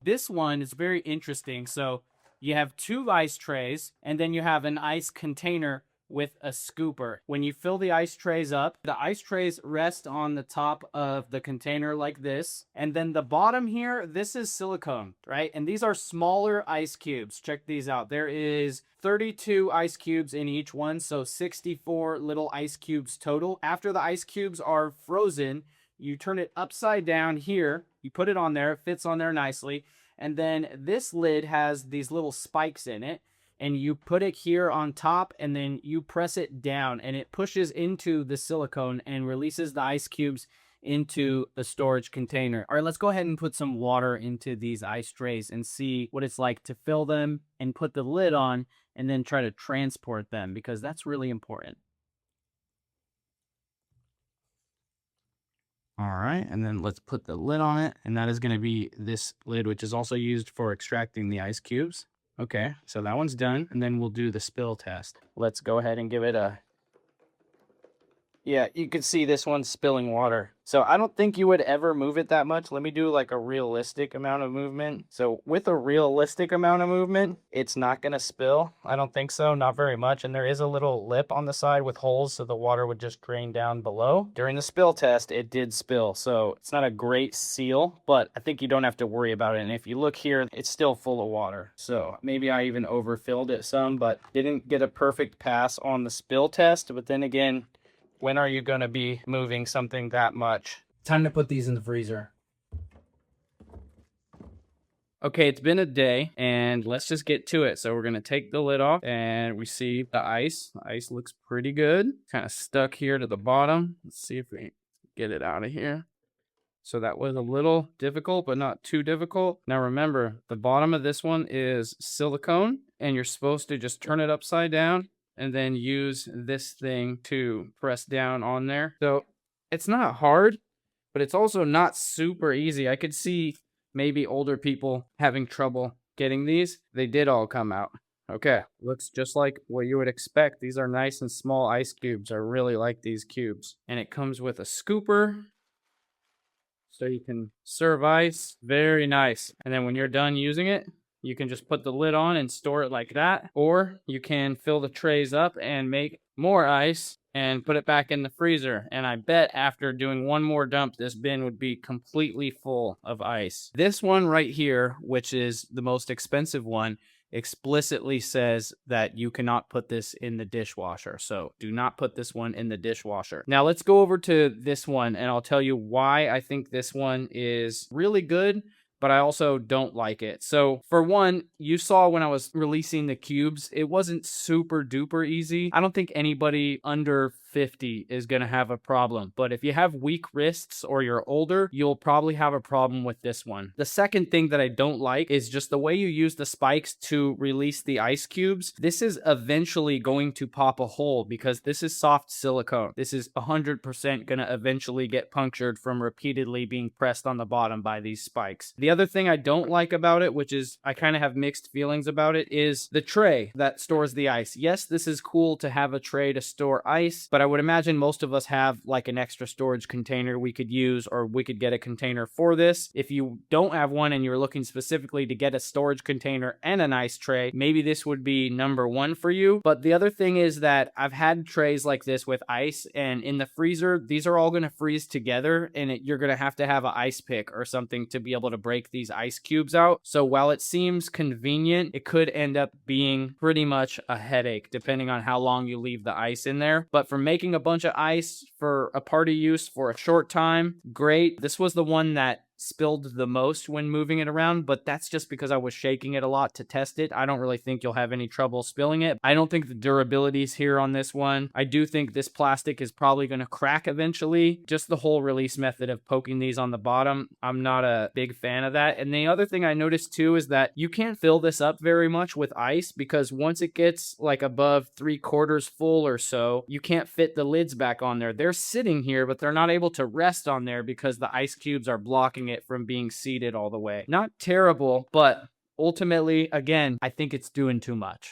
This one is very interesting. So you have two ice trays, and then you have an ice container with a scooper. When you fill the ice trays up, the ice trays rest on the top of the container like this. And then the bottom here, this is silicone, right? And these are smaller ice cubes. Check these out. There is 32 ice cubes in each one, so 64 little ice cubes total. After the ice cubes are frozen, you turn it upside down here, you put it on there, it fits on there nicely, and then this lid has these little spikes in it, and you put it here on top, and then you press it down, and it pushes into the silicone and releases the ice cubes into the storage container. All right, let's go ahead and put some water into these ice trays and see what it's like to fill them and put the lid on and then try to transport them, because that's really important. All right, and then let's put the lid on it, and that is going to be this lid, which is also used for extracting the ice cubes. Okay, so that one's done, and then we'll do the spill test. Let's go ahead and give it a... Yeah, you can see this one's spilling water. So I don't think you would ever move it that much. Let me do like a realistic amount of movement. So with a realistic amount of movement, it's not going to spill. I don't think so, not very much. And there is a little lip on the side with holes, so the water would just drain down below. During the spill test, it did spill. So it's not a great seal, but I think you don't have to worry about it. And if you look here, it's still full of water. So maybe I even overfilled it some, but didn't get a perfect pass on the spill test. But then again, when are you going to be moving something that much? Time to put these in the freezer. Okay, it's been a day, and let's just get to it. So we're going to take the lid off, and we see the ice. The ice looks pretty good. Kind of stuck here to the bottom. Let's see if we get it out of here. So that was a little difficult, but not too difficult. Now remember, the bottom of this one is silicone, and you're supposed to just turn it upside down and then use this thing to press down on there. So it's not hard, but it's also not super easy. I could see maybe older people having trouble getting these. They did all come out. Okay, looks just like what you would expect. These are nice and small ice cubes. I really like these cubes. And it comes with a scooper, so you can serve ice. Very nice. And then when you're done using it, you can just put the lid on and store it like that. Or you can fill the trays up and make more ice and put it back in the freezer. And I bet after doing one more dump, this bin would be completely full of ice. This one right here, which is the most expensive one, explicitly says that you cannot put this in the dishwasher. So do not put this one in the dishwasher. Now let's go over to this one, and I'll tell you why I think this one is really good, but I also don't like it. So for one, you saw when I was releasing the cubes, it wasn't super duper easy. I don't think anybody under 50 is going to have a problem. But if you have weak wrists or you're older, you'll probably have a problem with this one. The second thing that I don't like is just the way you use the spikes to release the ice cubes. This is eventually going to pop a hole because this is soft silicone. This is 100% going to eventually get punctured from repeatedly being pressed on the bottom by these spikes. The other thing I don't like about it, which is I kind of have mixed feelings about it, is the tray that stores the ice. Yes, this is cool to have a tray to store ice, but I would imagine most of us have like an extra storage container we could use, or we could get a container for this. If you don't have one and you're looking specifically to get a storage container and an ice tray, maybe this would be number one for you. But the other thing is that I've had trays like this with ice, and in the freezer, these are all going to freeze together, and you're going to have an ice pick or something to be able to break these ice cubes out. So while it seems convenient, it could end up being pretty much a headache depending on how long you leave the ice in there. But for making a bunch of ice for a party use for a short time, great. This was the one that spilled the most when moving it around, but that's just because I was shaking it a lot to test it. I don't really think you'll have any trouble spilling it. I don't think the durability is here on this one. I do think this plastic is probably going to crack eventually. Just the whole release method of poking these on the bottom, I'm not a big fan of that. And the other thing I noticed too is that you can't fill this up very much with ice, because once it gets like above 3/4 full or so, you can't fit the lids back on there. They're sitting here, but they're not able to rest on there because the ice cubes are blocking it from being seated all the way. Not terrible, but ultimately, again, I think it's doing too much.